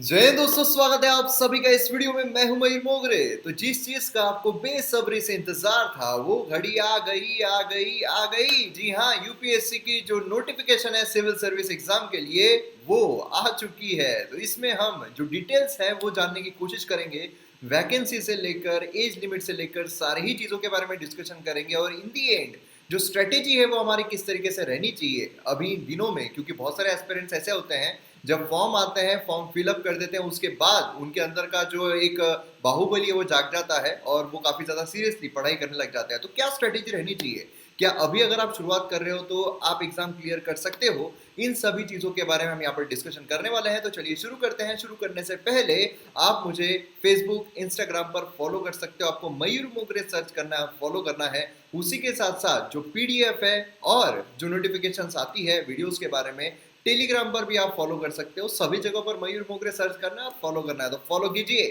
जय हिंद दोस्तों, स्वागत है आप सभी का इस वीडियो में। मैं हूं मयूर मोगरे। तो जिस चीज का आपको बेसब्री से इंतजार था वो घड़ी आ गई। जी हाँ, यूपीएससी की जो नोटिफिकेशन है सिविल सर्विस एग्जाम के लिए वो आ चुकी है। तो इसमें हम जो डिटेल्स है वो जानने की कोशिश करेंगे। वैकेंसी से लेकर एज लिमिट से लेकर सारी ही चीजों के बारे में डिस्कशन करेंगे और इन दी एंड जो स्ट्रेटेजी है वो हमारी किस तरीके से रहनी चाहिए अभी दिनों में, क्योंकि बहुत सारे एस्पिरेंट्स ऐसे होते हैं जब फॉर्म आते हैं फॉर्म फिलअप कर देते हैं, उसके बाद उनके अंदर का जो एक बाहुबली है वो जाग जाता है और वो काफ़ी ज़्यादा सीरियसली पढ़ाई करने लग जाते हैं। तो क्या स्ट्रेटेजी रहनी चाहिए, क्या अभी अगर आप शुरुआत कर रहे हो तो आप एग्जाम क्लियर कर सकते हो, इन सभी चीज़ों के बारे में हम यहाँ पर डिस्कशन करने वाले हैं। तो चलिए शुरू करते हैं। शुरू करने से पहले आप मुझे फेसबुक इंस्टाग्राम पर फॉलो कर सकते हो। आपको मयूर मोगरे सर्च करना है, फॉलो करना है। उसी के साथ साथ जो पीडीएफ है और जो नोटिफिकेशंस आती है वीडियोस के बारे में, टेलीग्राम पर भी आप फॉलो कर सकते हो। सभी जगहों पर मयूर मोगरे सर्च करना है और फॉलो करना है तो फॉलो कीजिए।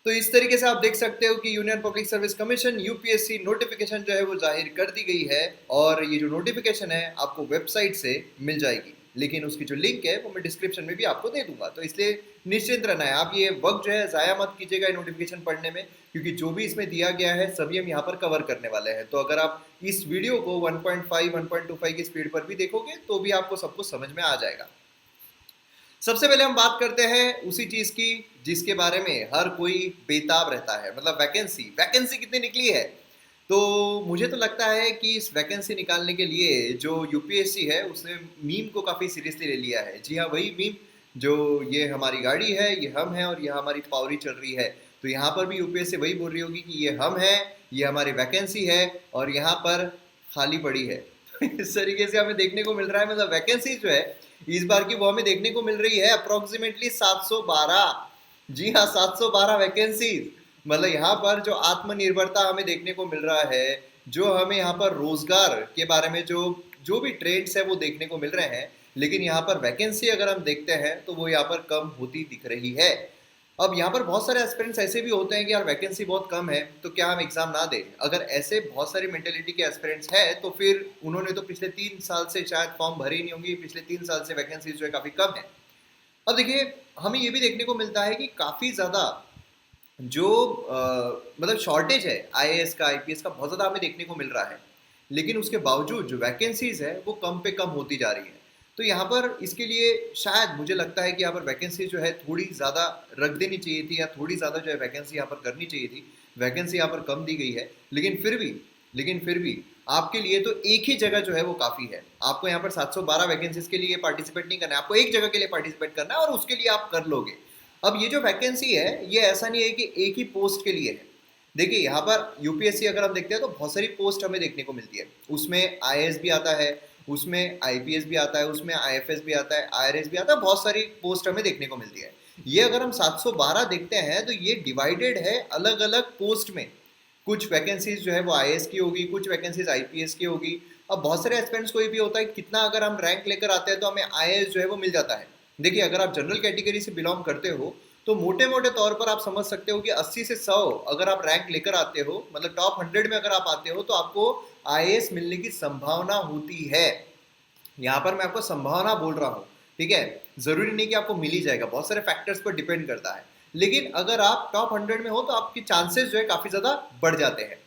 तो इस तरीके से आप देख सकते हो कि union public service commission UPSC notification जो है वो जाहिर कर दी गई है और ये जो नोटिफिकेशन है आपको वेबसाइट से मिल जाएगी, लेकिन उसकी जो लिंक है वो मैं डिस्क्रिप्शन में भी आपको दे दूंगा। तो इसलिए निश्चिंत रहना है, आप ये वक्त जो है ज़ाया मत कीजिएगा नोटिफिकेशन पढ़ने में, क्योंकि जो भी इसमें दिया गया है सभी हम यहाँ पर कवर करने वाले हैं। तो अगर आप इस वीडियो को 1.5 1.25 की स्पीड पर भी देखोगे तो भी आपको सब कुछ समझ में आ जाएगा। सबसे पहले हम बात करते हैं उसी चीज की जिसके बारे में हर कोई बेताब रहता है, मतलब वैकेंसी। वैकेंसी कितनी निकली है? तो मुझे तो लगता है कि इस वैकेंसी निकालने के लिए जो यूपीएससी है उसने मीम को काफ़ी सीरियसली ले लिया है। जी हाँ, वही मीम जो ये हमारी गाड़ी है, ये हम हैं और ये हमारी पावरी चल रही है। तो यहाँ पर भी यूपीएससी वही बोल रही होगी कि ये हम हैं, ये हमारी वैकेंसी है और यहाँ पर खाली पड़ी है। इस तरीके से हमें देखने को मिल रहा है, मतलब वैकेंसी जो है इस बार की वो हमें देखने को मिल रही है अप्रोक्सीमेटली 712। जी हाँ, 712 वैकेंसी। मतलब यहाँ पर जो आत्मनिर्भरता हमें देखने को मिल रहा है, जो हमें यहाँ पर रोजगार के बारे में जो जो भी ट्रेंड्स है वो देखने को मिल रहे हैं, लेकिन यहाँ पर वैकेंसी अगर हम देखते हैं तो वो यहाँ पर कम होती दिख रही है। अब यहाँ पर बहुत सारे एस्पिरेंट्स ऐसे भी होते हैं कि यार वैकेंसी बहुत कम है तो क्या हम एग्जाम ना दें। अगर ऐसे बहुत सारी मेंटेलिटी के एस्पिरेंट्स हैं तो फिर उन्होंने तो पिछले 3 साल से शायद फॉर्म भरे ही नहीं होंगी। पिछले 3 साल से वैकेंसी जो है काफ़ी कम है। अब देखिए, हमें ये भी देखने को मिलता है कि काफ़ी ज़्यादा जो मतलब शॉर्टेज है आईएएस का, आईपीएस का बहुत ज़्यादा हमें देखने को मिल रहा है, लेकिन उसके बावजूद जो वैकेंसीज है वो कम पे कम होती जा रही है। तो यहाँ पर इसके लिए शायद मुझे लगता है कि यहाँ पर वैकेंसी जो है थोड़ी ज़्यादा रख देनी चाहिए थी या थोड़ी ज़्यादा जो है वैकेंसी यहाँ पर करनी चाहिए थी। वैकेंसी यहाँ पर कम दी गई है, लेकिन फिर भी आपके लिए तो एक ही जगह जो है वो काफ़ी है। आपको यहाँ पर 712 वैकेंसीज के लिए पार्टिसिपेट नहीं करना है, आपको एक जगह के लिए पार्टिसिपेट करना है और उसके लिए आप कर लोगे। अब ये जो वैकेंसी है ये ऐसा नहीं है कि एक ही पोस्ट के लिए है। देखिए यहाँ पर यूपीएससी अगर हम देखते हैं तो बहुत सारी पोस्ट हमें देखने को मिलती है। उसमें आईएएस भी आता है, उसमें आईपीएस भी आता है, उसमें आईएफएस भी आता है, आईआरएस भी आता है। बहुत सारी पोस्ट हमें देखने को मिलती है। ये अगर हम 712 देखते हैं तो ये डिवाइडेड है अलग अलग पोस्ट में। कुछ वैकेंसीज जो है वो आईएएस की होगी, कुछ वैकेंसीज आईपीएस की होगी। अब बहुत सारे एस्पिरेंट्स को ये भी होता है कितना अगर हम रैंक लेकर आते हैं तो हमें आईएएस जो है वो मिल जाता है। देखिए, अगर आप जनरल कैटेगरी से बिलोंग करते हो तो मोटे मोटे तौर पर आप समझ सकते हो कि 80 से 100 अगर आप रैंक लेकर आते हो, मतलब टॉप 100 में अगर आप आते हो तो आपको आईएएस मिलने की संभावना होती है। यहाँ पर मैं आपको संभावना बोल रहा हूँ, ठीक है। जरूरी नहीं कि आपको मिल ही जाएगा, बहुत सारे फैक्टर्स पर डिपेंड करता है। लेकिन अगर आप टॉप 100 में हो तो आपके चांसेस जो है काफ़ी ज़्यादा बढ़ जाते हैं।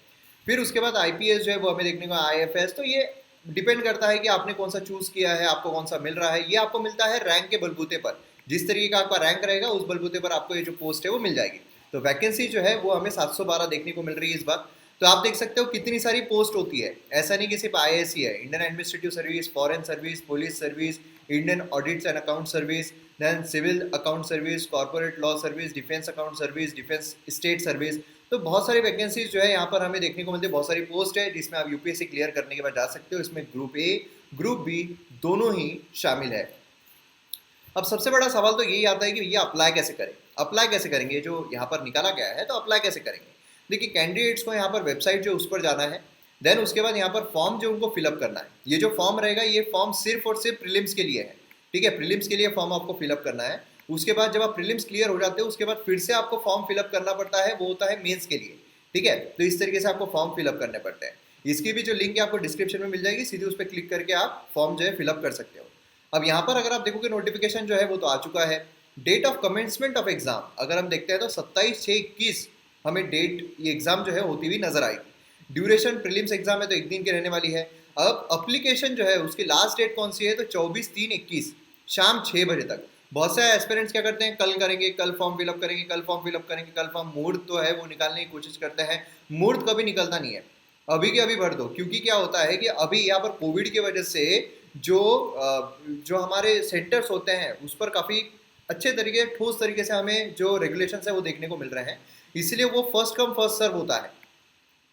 फिर उसके बाद आईपीएस जो है वो हमें देखने को, आईएफएस, तो ये डिपेंड करता है कि आपने कौन सा चूज किया है, आपको कौन सा मिल रहा है। ये आपको मिलता है रैंक के बलबूते पर। जिस तरीके का आपका रैंक रहेगा उस बलबूते पर आपको ये जो पोस्ट है वो मिल जाएगी। तो वैकेंसी जो है वो हमें 712 देखने को मिल रही है इस बार। तो आप देख सकते हो कितनी सारी पोस्ट होती है। ऐसा नहीं कि सिर्फ आईएएस ही है, Indian administrative service, foreign service, police service, Indian audits and account service, then civil account service, corporate law service, defence account service, defence state service. तो बहुत सारी वैकेंसीज जो है यहाँ पर हमें देखने को मिलती है। बहुत सारी पोस्ट है जिसमें आप यूपीएससी क्लियर करने के बाद जा सकते हो। इसमें ग्रुप ए, ग्रुप बी दोनों ही शामिल है। अब सबसे बड़ा सवाल तो यही आता है कि ये अप्लाई कैसे करें। अप्लाई कैसे करेंगे, जो यहाँ पर निकाला गया है तो अप्लाई कैसे करेंगे। देखिए, कैंडिडेट्स को यहाँ पर वेबसाइट जो उस पर जाना है, देन उसके बाद यहाँ पर फॉर्म जो उनको फिलअप करना है। ये जो फॉर्म रहेगा ये फॉर्म सिर्फ और सिर्फ प्रीलिम्स के लिए है, ठीक है। प्रीलिम्स के लिए फॉर्म आपको फिलअप करना है। उसके बाद जब आप प्रीलिम्स क्लियर हो जाते हो उसके बाद फिर से आपको फॉर्म फिलअप करना पड़ता है, वो होता है मेंस के लिए, ठीक है। तो इस तरीके से आपको फॉर्म फिलअप करने पड़ते हैं। इसकी भी जो लिंक है आपको डिस्क्रिप्शन में मिल जाएगी, सीधे उस पर क्लिक करके आप फॉर्म जो है फिलअप कर सकते हो। अब यहाँ पर अगर आप देखोगे नोटिफिकेशन जो है वो तो आ चुका है। Date of commencement of exam अगर हम देखते हैं तो 27/6/21 हमें डेट ये एग्जाम जो है होती हुई नजर आएगी। ड्यूरेशन प्रीलिम्स एग्जाम है तो एक दिन की रहने वाली है। अब अप्लीकेशन जो है उसकी लास्ट डेट कौन सी है, तो 24/3/21 शाम 6 बजे तक। बहुत सारे एस्पिरेंट्स क्या करते हैं, कल करेंगे, कल फॉर्म फिलअप करेंगे, कल फॉर्म फिलअप करेंगे, कल फॉर्म, मुहूर्त तो है वो निकालने की कोशिश करते हैं, मुहूर्त कभी निकलता नहीं है। अभी के अभी भर दो, क्योंकि क्या होता है कि अभी यहाँ पर कोविड की वजह से जो जो हमारे सेंटर्स होते हैं उस पर काफ़ी अच्छे तरीके, ठोस तरीके से हमें जो रेगुलेशंस है वो देखने को मिल रहे हैं, इसलिए वो फर्स्ट कम फर्स्ट सर्व होता है।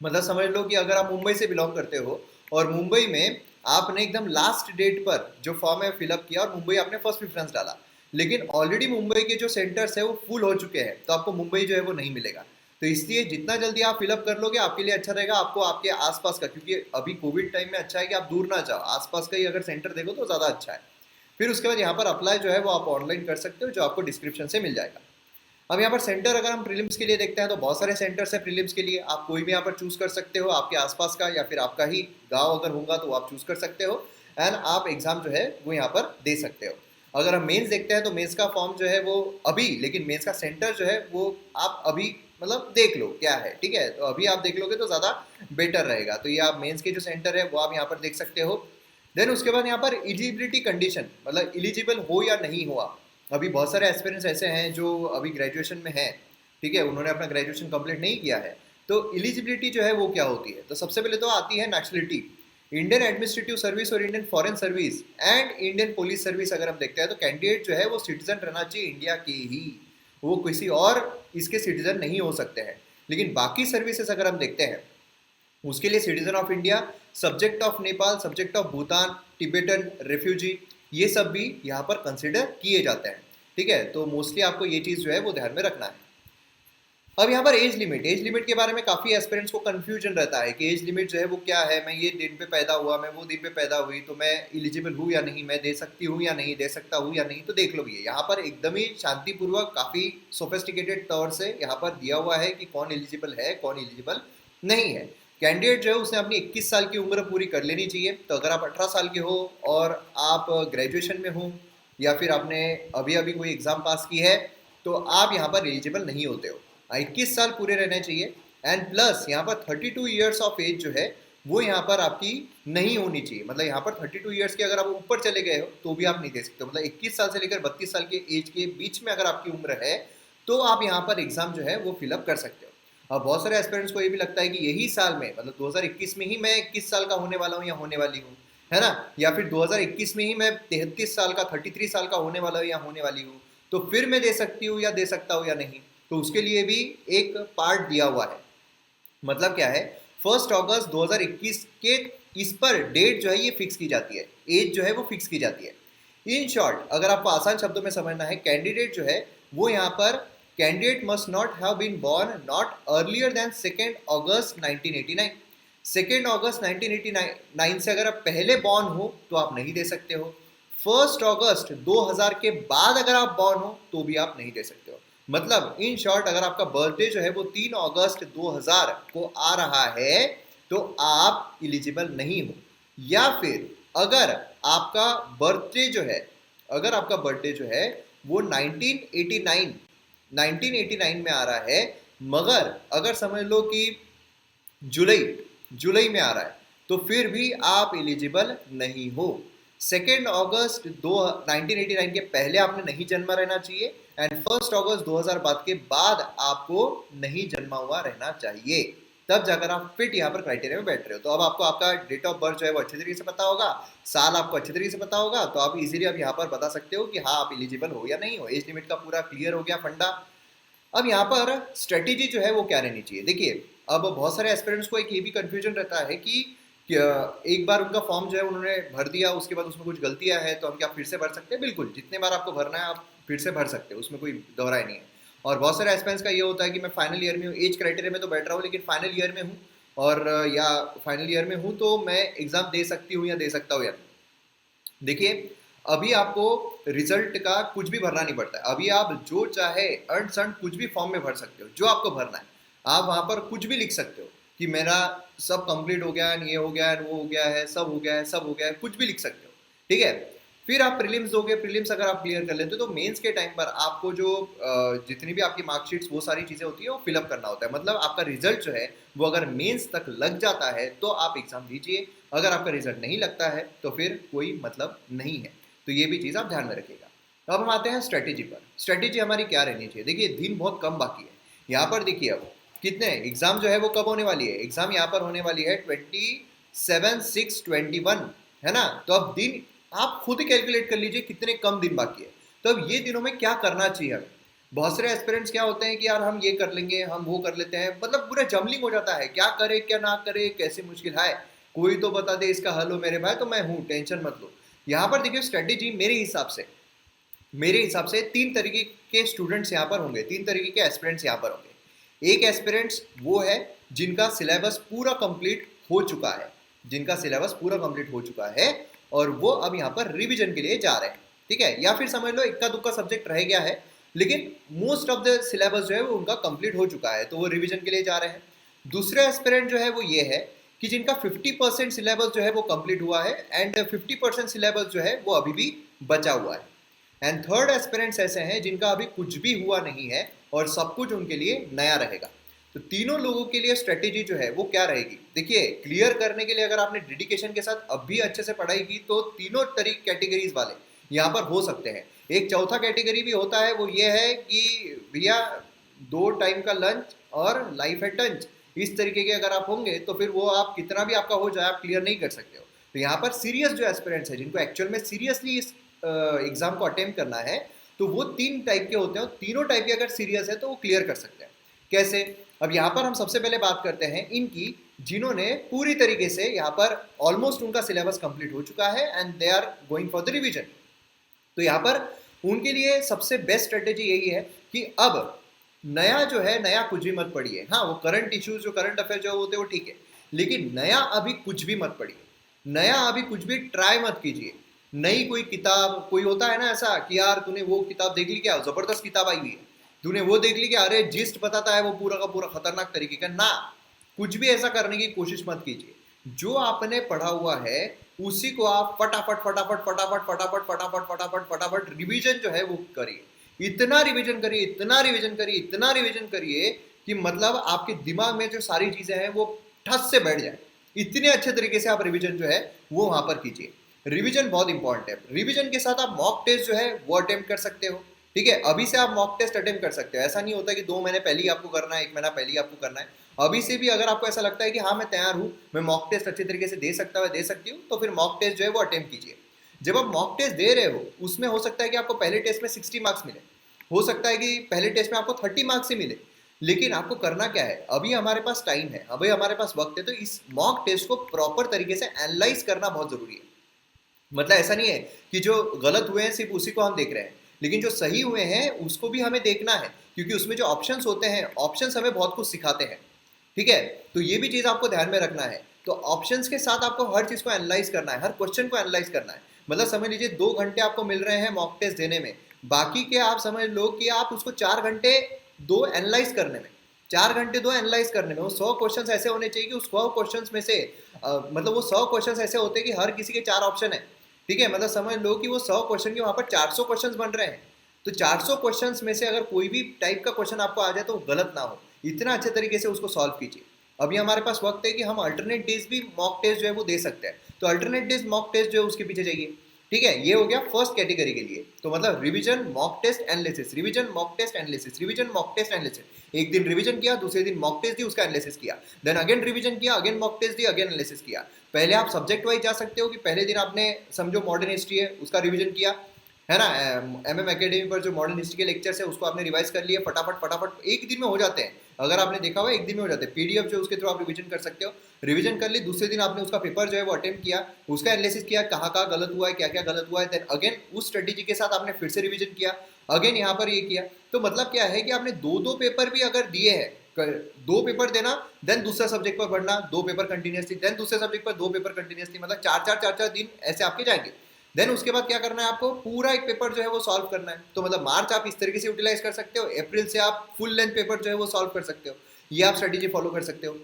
मतलब समझ लो कि अगर आप मुंबई से बिलोंग करते हो और मुंबई में आपने एकदम लास्ट डेट पर जो फॉर्म है फिलअप किया और मुंबई आपने फर्स्ट प्रेफरेंस डाला, लेकिन ऑलरेडी मुंबई के जो सेंटर्स है वो फुल हो चुके हैं, तो आपको मुंबई जो है वो नहीं मिलेगा। तो इसलिए जितना जल्दी आप फिलअप कर लोगे आपके लिए अच्छा रहेगा। आपको आपके आसपास का, क्योंकि अभी कोविड टाइम में अच्छा है कि आप दूर ना जाओ, आसपास का ही अगर सेंटर देखो तो ज़्यादा अच्छा है। फिर उसके बाद यहाँ पर अप्लाई जो है वो आप ऑनलाइन कर सकते हो, जो आपको डिस्क्रिप्शन से मिल जाएगा। अब यहाँ पर सेंटर अगर हम प्रीलिम्स के लिए देखते हैं तो बहुत सारे सेंटर्स हैं प्रीलिम्स के लिए, आप कोई भी यहाँ पर चूज कर सकते हो, आपके आसपास का या फिर आपका ही गांव अगर होगा तो आप चूज कर सकते हो एंड आप एग्जाम जो है वो यहाँ पर दे सकते हो। अगर हम मेंस देखते हैं तो मेंस का फॉर्म जो है वो अभी, लेकिन मेंस का सेंटर जो है वो आप अभी मतलब देख लो क्या है, ठीक है, तो अभी आप देख लोगे तो ज़्यादा बेटर रहेगा। तो ये आप मेंस के जो सेंटर है वो आप यहाँ पर देख सकते हो। देन उसके बाद यहाँ पर एलिजिबिलिटी कंडीशन, मतलब एलिजिबल हो या नहीं हो आप। अभी बहुत सारे एस्पिरेंट्स ऐसे हैं जो अभी ग्रेजुएशन में हैं, ठीक है, उन्होंने अपना ग्रेजुएशन कंप्लीट नहीं किया है, तो एलिजिबिलिटी जो है वो क्या होती है, तो सबसे पहले तो आती है नेशनलिटी। इंडियन एडमिनिस्ट्रेटिव सर्विस और Indian foreign service and Indian police service अगर हम देखते हैं तो कैंडिडेट जो है वो सिटीजन रहना चाहिए इंडिया के ही, वो किसी और इसके सिटीजन नहीं हो सकते हैं। लेकिन बाकी सर्विसेज अगर हम देखते हैं उसके लिए citizen of India, subject of Nepal, subject of Bhutan, Tibetan refugee, ये सब भी यहाँ पर कंसिडर किए जाते हैं, ठीक है। तो मोस्टली आपको ये चीज़ जो है वो ध्यान में रखना है। अब यहाँ पर एज लिमिट, एज लिमिट के बारे में काफ़ी एस्पिरेंट्स को कंफ्यूजन रहता है कि एज लिमिट जो है वो क्या है, मैं ये दिन पे पैदा हुआ, मैं वो दिन पे पैदा हुई, तो मैं एलिजिबल हूँ या नहीं, मैं दे सकती हूँ या नहीं, दे सकता हूँ या नहीं। तो देख लो भैया, यहाँ पर एकदम ही शांतिपूर्वक काफ़ी सोफिस्टिकेटेड तौर से यहाँ पर दिया हुआ है कि कौन एलिजिबल है कौन एलिजिबल नहीं है। कैंडिडेट जो है उसने अपनी 21 साल की उम्र पूरी कर लेनी चाहिए। तो अगर आप 18 साल के हो और आप ग्रेजुएशन में हो या फिर आपने अभी अभी कोई एग्ज़ाम पास की है तो आप यहाँ पर एलिजिबल नहीं होते हो। 21 साल पूरे रहने चाहिए एंड प्लस यहाँ पर 32 ईयर्स ऑफ एज जो है वो यहाँ पर आपकी नहीं होनी चाहिए। मतलब यहाँ पर 32 ईयर्स के अगर आप ऊपर चले गए हो तो भी आप नहीं दे सकते। मतलब 21 साल से लेकर 32 साल के एज के बीच में अगर आपकी उम्र है तो आप यहाँ पर एग्जाम जो है वो फिलअप कर सकते हो। अब बहुत सारे एस्पिरेंट्स को ये भी लगता है कि यही साल में, मतलब 2021 में ही मैं 21 साल का होने वाला हूँ या होने वाली हूँ, है ना, या फिर 2021 में ही मैं 33 साल का 33 साल का होने वाला हूँ या होने वाली हूँ, तो फिर मैं दे सकती हूँ या दे सकता हूँ या नहीं। तो उसके लिए भी एक पार्ट दिया हुआ है। मतलब क्या है, 1 अगस्त 2021 के इस पर डेट जो है ये फिक्स की जाती है, एज जो है वो फिक्स की जाती है। इन शॉर्ट अगर आपको आसान शब्दों में समझना है, कैंडिडेट जो है वो यहाँ पर candidate must not have been born not earlier than 2 अगस्त 1989। 2 अगस्त 1989 से अगर आप पहले बॉर्न हो तो आप नहीं दे सकते हो। 1 अगस्त 2000 के बाद अगर आप बॉर्न हो तो भी आप नहीं दे सकते हो। मतलब इन शॉर्ट अगर आपका बर्थडे जो है वो 3 अगस्त 2000 को आ रहा है तो आप एलिजिबल नहीं हो। या फिर अगर आपका बर्थडे जो है, अगर आपका बर्थडे जो है वो 1989 में आ रहा है, मगर अगर समझ लो कि जुलाई जुलाई में आ रहा है तो फिर भी आप एलिजिबल नहीं हो। 2 अगस्त 1989 के पहले आपने नहीं जन्मा रहना चाहिए एंड 1 अगस्त 2000 बाद के बाद आपको नहीं जन्मा हुआ रहना चाहिए, तब जाकर आप फिट यहाँ पर क्राइटेरिया में बैठ रहे हो। तो अब आपको आपका डेट ऑफ बर्थ जो है वो अच्छे तरीके से पता होगा, साल आपको अच्छे तरीके से पता होगा, तो आप इजीली अब यहाँ पर बता सकते हो कि हाँ आप एलिजिबल हो या नहीं हो। एज लिमिट का पूरा क्लियर हो गया फंडा। अब यहाँ पर स्ट्रेटेजी जो है वो क्या रहनी चाहिए, देखिए अब बहुत सारे एस्पिरेंट्स को एक ये भी कंफ्यूजन रहता है कि एक बार उनका फॉर्म जो है उन्होंने भर दिया, उसके बाद उसमें कुछ गलतियां हैं तो हम क्या फिर से भर सकते हैं? बिल्कुल, जितने बार आपको भरना है आप फिर से भर सकते हो, उसमें कोई दोहराई नहीं है। और बहुत सारे एस्पिरेंट्स का ये होता है कि मैं फाइनल ईयर में हूँ, एज क्राइटेरिया में तो बैठ रहा हूँ लेकिन फाइनल ईयर में हूँ और या फाइनल ईयर में हूँ तो मैं एग्जाम दे सकती हूँ या दे सकता हूँ या नहीं। देखिए अभी आपको रिजल्ट का कुछ भी भरना नहीं पड़ता है, अभी आप जो चाहे अर्न सन्ड कुछ भी फॉर्म में भर सकते हो, जो आपको भरना है आप वहाँ पर कुछ भी लिख सकते हो कि मेरा सब कंप्लीट हो गया है, ये हो गया है, वो हो गया है, सब हो गया है, सब हो गया है, कुछ भी लिख सकते हो, ठीक है। फिर आप प्रीलिम्स दोगे, प्रीलिम्स अगर आप क्लियर कर लेते हो तो मेंस के टाइम पर आपको जो जितनी भी आपकी मार्कशीट्स वो सारी चीज़ें होती है वो फिलअप करना होता है। मतलब आपका रिजल्ट जो है वो अगर मेंस तक लग जाता है तो आप एग्जाम दीजिए, अगर आपका रिजल्ट नहीं लगता है तो फिर कोई मतलब नहीं है। तो ये भी चीज़ आप ध्यान में रखिएगा। अब हम आते हैं स्ट्रेटेजी पर। स्ट्रेटेजी हमारी क्या रहनी चाहिए? देखिए दिन बहुत कम बाकी है। यहाँ पर देखिए अब कितने एग्जाम जो है वो कब होने वाली है? एग्जाम यहाँ पर होने वाली है 27/6/21, है ना। तो अब दिन आप खुद ही कैलकुलेट कर लीजिए कितने कम दिन बाकी है। तो अब ये दिनों में क्या करना चाहिए हमें? बहुत सारे एस्पिरेंट्स क्या होते हैं कि यार हम ये कर लेंगे, हम वो कर लेते हैं, मतलब पूरा जमलिंग हो जाता है, क्या करे क्या ना करे, कैसे मुश्किल है, कोई तो बता दे इसका हल हो मेरे भाई, तो मैं हूँ, टेंशन मत लो। यहाँ पर देखिए स्ट्रेटेजी मेरे हिसाब से तीन तरीके के स्टूडेंट्स यहाँ पर होंगे, तीन तरीके के एस्पिरेंट्स यहाँ पर होंगे। एक एस्पिरेंट्स वो है जिनका सिलेबस पूरा कंप्लीट हो चुका है, जिनका सिलेबस पूरा कंप्लीट हो चुका है और वो अब यहाँ पर रिवीजन के लिए जा रहे हैं, ठीक है। या फिर समझ लो इक्का दुक्का सब्जेक्ट रह गया है लेकिन मोस्ट ऑफ द सिलेबस जो है वो उनका कंप्लीट हो चुका है, तो वो रिवीजन के लिए जा रहे हैं। दूसरे एस्पिरेंट जो है वो ये है कि जिनका 50% सिलेबस जो है वो कंप्लीट हुआ है एंड 50% सिलेबस जो है वो अभी भी बचा हुआ है। एंड थर्ड एस्पिरेंट्स ऐसे हैं जिनका अभी कुछ भी हुआ नहीं है और सब कुछ उनके लिए नया रहेगा। तो तीनों लोगों के लिए स्ट्रेटेजी जो है वो क्या रहेगी? देखिए क्लियर करने के लिए अगर आपने डेडिकेशन के साथ अब भी अच्छे से पढ़ाई की तो तीनों तरीके कैटेगरीज वाले यहाँ पर हो सकते हैं। एक चौथा कैटेगरी भी होता है, वो ये है कि भैया 2 टाइम का लंच और लाइफ है टंच, इस तरीके के अगर आप होंगे तो फिर वो आप कितना भी आपका हो जाए आप क्लियर नहीं कर सकते हो। तो यहाँ पर सीरियस जो एस्पिरेंट्स है जिनको एक्चुअल में सीरियसली इस एग्जाम को अटेम्प्ट करना है तो वो 3 टाइप के होते हैं, तीनों टाइप के अगर सीरियस है तो वो क्लियर कर सकते हैं। कैसे? अब यहाँ पर हम सबसे पहले बात करते हैं इनकी जिन्होंने पूरी तरीके से यहाँ पर ऑलमोस्ट उनका सिलेबस कंप्लीट हो चुका है and they are going for the revision. तो यहाँ पर उनके लिए सबसे बेस्ट स्ट्रेटेजी यही है कि अब नया जो है नया कुछ भी मत पढ़िए। हाँ वो करंट इश्यूज जो करंट अफेयर जो होते हैं वो ठीक है, लेकिन नया अभी कुछ भी मत पढ़िए, नया अभी कुछ भी ट्राई मत कीजिए। नई कोई किताब, कोई होता है ना ऐसा कि यार तूने वो किताब देख ली क्या, जबरदस्त किताब आई हुई है, तूने वो देख ली क्या, अरे जिस्ट बताता है वो पूरा का पूरा खतरनाक तरीके का, ना कुछ भी ऐसा करने की कोशिश मत कीजिए। जो आपने पढ़ा हुआ है उसी को आप फटाफट फटाफट फटाफट फटाफट फटाफट फटाफट फटाफट रिवीजन जो है वो करिए। इतना रिवीजन करिए, इतना रिवीजन करिए, इतना रिवीजन करिए कि मतलब आपके दिमाग में जो सारी चीजें हैं वो ठस से बैठ जाए। इतने अच्छे तरीके से आप रिवीजन जो है वो वहां पर कीजिए। रिवीजन बहुत इंपॉर्टेंट है। रिवीजन के साथ आप मॉक टेस्ट जो है वो अटेम्प्ट कर सकते हो, ठीक है। अभी से आप मॉक टेस्ट अटेम्प्ट कर सकते हो, ऐसा नहीं होता कि 2 महीने पहले ही आपको करना है, 1 महीना पहले ही आपको करना है। अभी से भी अगर आपको ऐसा लगता है कि हाँ मैं तैयार हूँ, मैं मॉक टेस्ट अच्छे तरीके से दे सकती हूँ, तो फिर मॉक टेस्ट जो है वो अटेम्प्ट कीजिए। जब आप मॉक टेस्ट दे रहे हो उसमें हो सकता है कि आपको पहले टेस्ट में 60 मार्क्स मिले, हो सकता है कि पहले टेस्ट में आपको 30 मार्क्स ही मिले, लेकिन आपको करना क्या है, अभी हमारे पास टाइम है, अभी हमारे पास वक्त है, तो इस मॉक टेस्ट को प्रॉपर तरीके से एनालाइज करना बहुत जरूरी है। मतलब ऐसा नहीं है कि जो गलत हुए हैं सिर्फ उसी को हम देख रहे हैं, लेकिन जो सही हुए हैं उसको भी हमें देखना है, क्योंकि उसमें जो ऑप्शंस होते हैं, ऑप्शंस हमें बहुत कुछ सिखाते हैं, ठीक है। तो ये भी चीज़ आपको ध्यान में रखना है। तो ऑप्शंस के साथ आपको हर चीज़ को एनालाइज करना है, हर क्वेश्चन को एनालाइज करना है। मतलब समझ लीजिए 2 घंटे आपको मिल रहे हैं मॉक टेस्ट देने में, बाकी के आप समझ लो कि आप उसको 4 घंटे दो एनालाइज करने में, 4 घंटे दो एनालाइज करने में। वो 100 क्वेश्चन ऐसे होने चाहिए कि उस 100 क्वेश्चन में से मतलब वो 100 क्वेश्चन ऐसे होते हैं कि हर किसी के 4 ऑप्शन है, ठीक है। मतलब समझ लो कि वो 100 क्वेश्चन के वहाँ पर 400 क्वेश्चन बन रहे हैं, तो 400 क्वेश्चन में से अगर कोई भी टाइप का क्वेश्चन आपको आ जाए तो गलत ना हो, इतना अच्छे तरीके से उसको सॉल्व कीजिए। अभी हमारे पास वक्त है कि हम अल्टरनेट डेज भी मॉक टेस्ट जो है वो दे सकते हैं, तो अल्टरनेट डेज मॉक टेस्ट जो है उसके पीछे जाइए, ठीक है। ये हो गया फर्स्ट कैटेगरी के लिए। तो मतलब revision mock test analysis, revision mock test analysis, revision mock test analysis. एक दिन रिवीजन किया, दूसरे दिन मॉक टेस्ट दी, उसका एनालिसिस किया, देन अगेन रिवीजन किया, अगेन मॉक टेस्ट दी, अगेन एनालिसिस किया। पहले आप सब्जेक्ट वाइज जा सकते हो कि पहले दिन आपने समझो मॉडर्न हिस्ट्री है उसका रिवीजन किया, है ना, MM एकेडमी पर जो मॉडर्न हिस्ट्री के लेक्चर्स है उसको आपने रिवाइज कर लिया, फटाफट फटाफट एक दिन में हो जाते हैं। अगर आपने देखा हुआ एक दिन में हो जाते हैं, PDF जो उसके थ्रू आप रिवीजन कर सकते हो। रिवीजन कर ली, दूसरे दिन आपने उसका पेपर जो है वो अटेम्प्ट किया, उसका एनालिसिस किया, कहाँ कहाँ गलत हुआ है, क्या क्या गलत हुआ है, देन अगेन उस स्ट्रेटेजी के साथ आपने फिर से रिवीजन किया, अगेन यहाँ पर ये किया। तो मतलब क्या है कि आपने 2-2 पेपर भी अगर दिए हैं, 2 पेपर देना, देन दूसरा सब्जेक्ट पर बढ़ना, 2 पेपर कंटिन्यूसली, देन दूसरे सब्जेक्ट पर 2 पेपर कंटिन्यूसली, मतलब 4-4 दिन ऐसे आपके जाएंगे। देन उसके बाद क्या करना है, आपको पूरा एक पेपर जो है वो सॉल्व करना है। तो मतलब मार्च आप इस तरीके से यूटिलाइज कर सकते हो, अप्रैल से आप फुल लेंथ पेपर जो है वो सॉल्व कर सकते हो, ये आप स्ट्रेटेजी फॉलो कर सकते हो।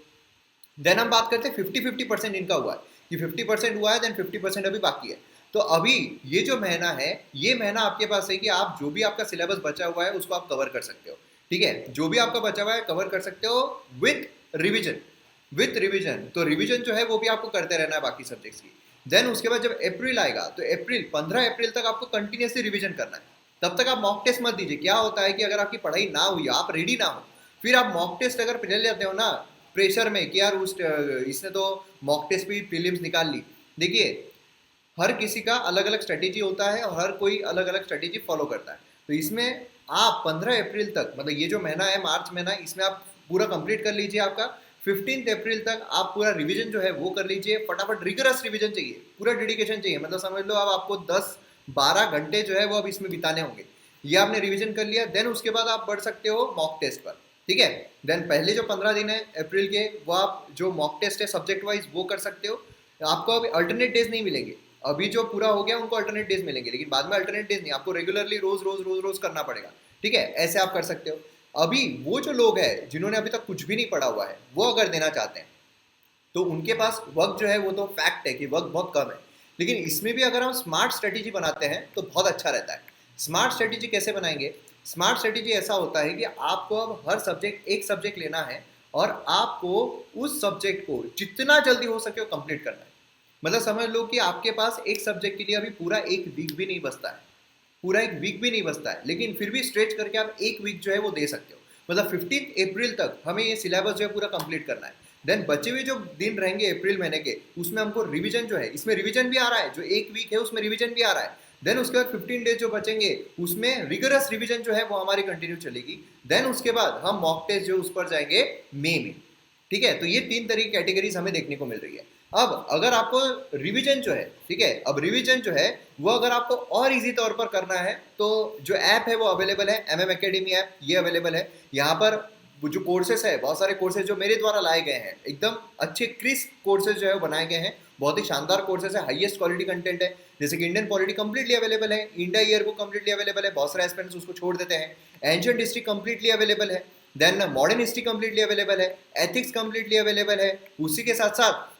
देन हम बात करते हैं 50-50% इनका हुआ है कि 50% हुआ है, देन 50% अभी बाकी है। तो अभी ये जो महीना है, ये महीना आपके पास है कि आप जो भी आपका सिलेबस बचा हुआ है उसको आप कवर कर सकते हो। ठीक है, जो भी आपका बचा हुआ है कवर कर सकते हो विथ रिविजन। विथ रिविजन, तो रिविजन जो है वो भी आपको करते रहना है बाकी सब्जेक्ट्स की। देन उसके बाद जब अप्रैल आएगा तो अप्रैल 15 अप्रैल तक आपको कंटिन्यूसली रिविजन करना है। तब तक आप मॉक टेस्ट मत दीजिए। क्या होता है कि अगर आपकी पढ़ाई ना हुई, आप रेडी ना हो, फिर आप मॉक टेस्ट अगर ले लेते हो ना प्रेशर में कि यार उस इसने तो मॉक टेस्ट भी प्रीलिम्स निकाल ली। देखिए, हर किसी का अलग अलग स्ट्रेटेजी होता है और हर कोई अलग अलग स्ट्रेटेजी फॉलो करता है। तो इसमें आप 15 अप्रैल तक, मतलब ये जो महीना है मार्च महीना, इसमें आप पूरा कंप्लीट कर लीजिए। आपका 15 अप्रैल तक आप पूरा रिवीजन जो है वो कर लीजिए। फटाफट रिगरस रिवीजन चाहिए, पूरा डेडिकेशन चाहिए। मतलब समझ लो अब आपको 10-12 घंटे जो है वो अब इसमें बिताने होंगे। ये आपने रिवीजन कर लिया, देन उसके बाद आप बढ़ सकते हो मॉक टेस्ट पर। ठीक है, देन पहले जो 15 दिन है अप्रैल के, वो आप जो मॉक टेस्ट है सब्जेक्ट वाइज वो कर सकते हो। आपको अभी अल्टरनेट डेज नहीं मिलेंगे। अभी जो पूरा हो गया उनको अल्टरनेट डेज मिलेंगे, लेकिन बाद में अल्टरनेट डेज नहीं, आपको रेगुलरली रोज रोज रोज रोज करना पड़ेगा। ठीक है, ऐसे आप कर सकते हो। अभी वो जो लोग हैं जिन्होंने अभी तक कुछ भी नहीं पढ़ा हुआ है, वो अगर देना चाहते हैं तो उनके पास वक्त जो है वो तो फैक्ट है कि वक्त बहुत कम है। लेकिन इसमें भी अगर हम स्मार्ट स्ट्रेटेजी बनाते हैं तो बहुत अच्छा रहता है। स्मार्ट स्ट्रेटेजी कैसे बनाएंगे? स्मार्ट स्ट्रेटेजी ऐसा होता है कि आपको अब हर सब्जेक्ट, एक सब्जेक्ट लेना है और आपको उस सब्जेक्ट को जितना जल्दी हो सके वो कंप्लीट करना है। मतलब समझ लो कि आपके पास एक सब्जेक्ट के लिए अभी पूरा एक वीक भी नहीं बचता है, पूरा एक वीक भी नहीं बचता है, लेकिन फिर भी स्ट्रेच करके आप एक वीक जो है वो दे सकते हो। मतलब 15 अप्रैल तक हमें ये सिलेबस जो है पूरा कंप्लीट करना है। देन बचे हुए जो दिन रहेंगे अप्रैल महीने के, उसमें हमको रिवीजन जो है, इसमें रिवीजन भी आ रहा है, जो एक वीक है उसमें रिवीजन भी आ रहा है। देन उसके बाद 15 डेज जो बचेंगे उसमें रिगरस रिवीजन जो है वो हमारी कंटिन्यू चलेगी। देन उसके बाद हम मॉक टेस्ट जो उस पर जाएंगे मई में। ठीक है, तो ये 3 तरह की कैटेगरीज हमें देखने को मिल रही है। अब अगर आपको रिवीजन जो है, ठीक है, अब रिवीजन जो है वो अगर आपको और इजी तौर पर करना है तो जो ऐप है वो अवेलेबल है, MM एकेडमी ऐप, ये अवेलेबल है। यहाँ पर वो जो कोर्सेस है, बहुत सारे कोर्सेज जो मेरे द्वारा लाए गए हैं, एकदम अच्छे क्रिस्प कोर्सेज जो है वो बनाए गए हैं। बहुत ही शानदार कोर्सेज है, हाईएस्ट क्वालिटी कंटेंट है। जैसे कि इंडियन पॉलिटी कंप्लीटली अवेलेबल है, India year book completely available है, बहुत सारे एस्पिरेंट्स उसको छोड़ देते हैं। एंशिएंट हिस्ट्री कंप्लीटली अवेलेबल है, then modern history completely available है, एथिक्स कंप्लीटली अवेलेबल है। उसी के साथ साथ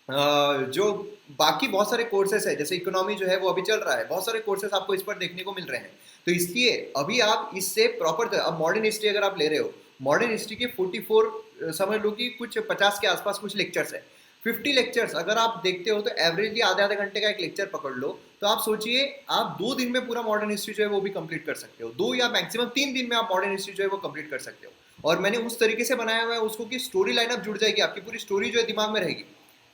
जो बाकी बहुत सारे कोर्सेस है, जैसे इकोनॉमी जो है वो अभी चल रहा है, बहुत सारे कोर्सेस आपको इस पर देखने को मिल रहे हैं। तो इसलिए अभी आप इससे प्रॉपर, अब मॉडर्न हिस्ट्री अगर आप ले रहे हो, मॉडर्न हिस्ट्री के 44 समझ लो कि कुछ 50 के आसपास कुछ लेक्चर्स है। 50 लेक्चर्स अगर आप देखते हो तो एवरेजली आधे आधे घंटे का एक लेक्चर पकड़ लो, तो आप सोचिए आप 2 दिन में पूरा मॉडर्न हिस्ट्री जो है वो भी कंप्लीट कर सकते हो। 2 या मैक्सिमम 3 दिन में आप मॉडर्न हिस्ट्री जो है वो कंप्लीट कर सकते हो। और मैंने उस तरीके से बनाया हुआ है उसको कि स्टोरी लाइनअप जुड़ जाएगी, आपकी पूरी स्टोरी जो है दिमाग में रहेगी।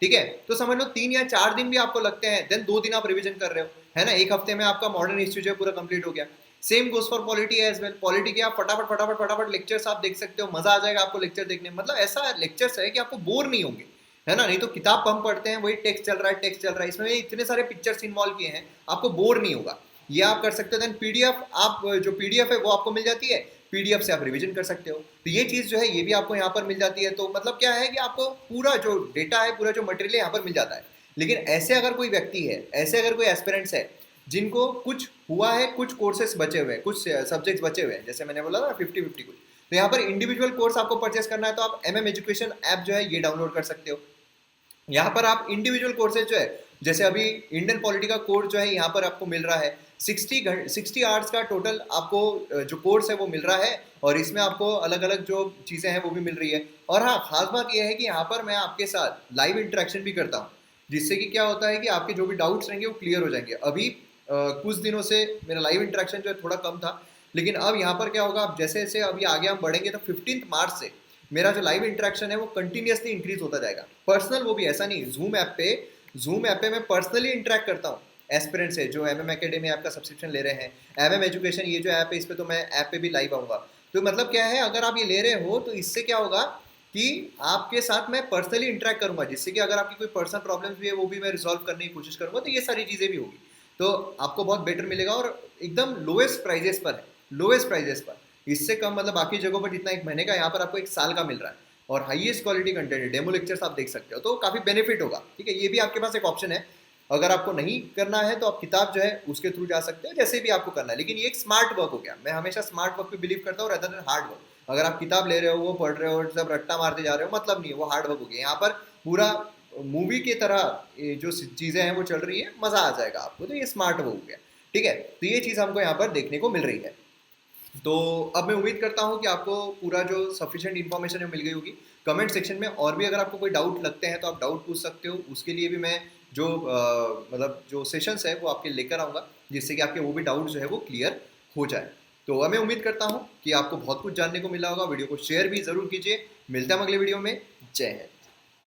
ठीक है, तो समझ लो 3 या 4 दिन भी आपको लगते हैं, देन 2 दिन आप रिवीजन कर रहे हो, है ना, एक हफ्ते में आपका मॉडर्न हिस्ट्री जो है पूरा कंप्लीट हो गया। Same goes for polity as well. Polity के आप फटाफट फटाफट फटाफट लेक्चर्स आप देख सकते हो, मजा आ जाएगा आपको लेक्चर देखने में। मतलब ऐसा लेक्चर्स है कि आपको बोर नहीं होंगे, है ना। नहीं तो किताब हम पढ़ते हैं, वही टेक्स्ट चल रहा है, टेक्स्ट चल रहा है, इसमें इतने सारे पिक्चर्स इन्वॉल्व किए हैं, आपको बोर नहीं होगा। ये आप कर सकते हो। देन पीडीएफ, आप जो पीडीएफ है वो आपको मिल जाती है, पीडीएफ से आप रिवीजन कर सकते हो। तो ये चीज़ जो है ये भी आपको यहाँ पर मिल जाती है। तो मतलब क्या है कि आपको पूरा जो डेटा है, पूरा जो मटेरियल है यहाँ पर मिल जाता है। लेकिन ऐसे अगर कोई व्यक्ति है, ऐसे अगर कोई एस्पिरेंट्स है जिनको कुछ हुआ है, कुछ कोर्सेस बचे हुए हैं, कुछ सब्जेक्ट्स बचे हुए हैं, जैसे मैंने बोला ना 50-50 कुछ, तो यहाँ पर इंडिविजुअल कोर्स आपको परचेस करना है तो आप MM एजुकेशन ऐप जो है ये डाउनलोड कर सकते हो। यहाँ पर आप इंडिविजुअल कोर्सेज जो है, जैसे अभी इंडियन पॉलिटी का कोर्स जो है यहाँ पर आपको मिल रहा है 60 आवर्स का टोटल आपको जो कोर्स है वो मिल रहा है, और इसमें आपको अलग अलग जो चीज़ें हैं वो भी मिल रही है। और हाँ, खास बात यह है कि यहाँ पर मैं आपके साथ लाइव इंटरेक्शन भी करता हूँ, जिससे कि क्या होता है कि आपके जो भी डाउट्स रहेंगे वो क्लियर हो जाएंगे। अभी कुछ दिनों से मेरा लाइव इंटरेक्शन जो है थोड़ा कम था, लेकिन अब यहाँ पर क्या होगा, अब जैसे जैसे अभी आगे हम बढ़ेंगे तो 15 मार्च से मेरा जो लाइव इंटरेक्शन है वो कंटिन्यूसली इंक्रीज होता जाएगा। पर्सनल, वो भी ऐसा नहीं, जूम ऐप पे मैं पर्सनली इंटरेक्ट करता हूँ एस्पिरेंट से जो MM एकेडमी ऐप का सब्सक्रिप्शन ले रहे हैं। MM एजुकेशन ये जो ऐप है, इस पर तो मैं ऐप पे भी लाइव आऊँगा। तो मतलब क्या है, अगर आप ये ले रहे हो तो इससे क्या होगा कि आपके साथ मैं पर्सनली इंटरेक्ट करूँगा, जिससे कि अगर आपकी कोई पर्सनल प्रॉब्लम्स भी है वो भी मैं रिजॉल्व करने की कोशिश करूँगा, तो ये सारी चीज़ें भी होगी। तो आपको बहुत बेटर मिलेगा और एकदम लोएस्ट प्राइजेस पर है, लोएस्ट प्राइजेस पर। इससे कम मतलब बाकी जगहों पर जितना एक महीने का, यहाँ पर आपको एक साल का मिल रहा है, और हाईएस्ट क्वालिटी कंटेंट है, डेमो लेक्चर्स आप देख सकते हो, तो काफ़ी बेनिफिट होगा। ठीक है, ये भी आपके पास एक ऑप्शन है। अगर आपको नहीं करना है तो आप किताब जो है उसके थ्रू जा सकते हो, जैसे भी आपको करना है। लेकिन ये एक स्मार्ट वर्क हो गया। मैं हमेशा स्मार्ट वर्क पे बिलीव करता हूँ रेदर देन हार्ड वर्क। अगर आप किताब ले रहे हो, वो पढ़ रहे हो, सब रट्टा मारते जा रहे हो, मतलब नहीं है, वो हार्ड वर्क हो गया। यहाँ पर पूरा मूवी की तरह ये जो चीज़ें हैं वो चल रही है, मज़ा आ जाएगा आपको। तो ये स्मार्ट वो हो गया, ठीक है। तो ये चीज़ हमको यहाँ पर देखने को मिल रही है। तो अब मैं उम्मीद करता हूँ कि आपको पूरा जो सफिशिएंट इन्फॉर्मेशन है मिल गई होगी। कमेंट सेक्शन में और भी अगर आपको कोई डाउट लगते हैं तो आप डाउट पूछ सकते हो। उसके लिए भी मैं जो मतलब जो सेशंस है वो आपके लेकर आऊँगा, जिससे कि आपके वो भी डाउट जो है वो क्लियर हो जाए। तो मैं उम्मीद करता हूँ कि आपको बहुत कुछ जानने को मिला होगा। वीडियो को शेयर भी ज़रूर कीजिए। मिलते हैं अगले वीडियो में। जय हिंद।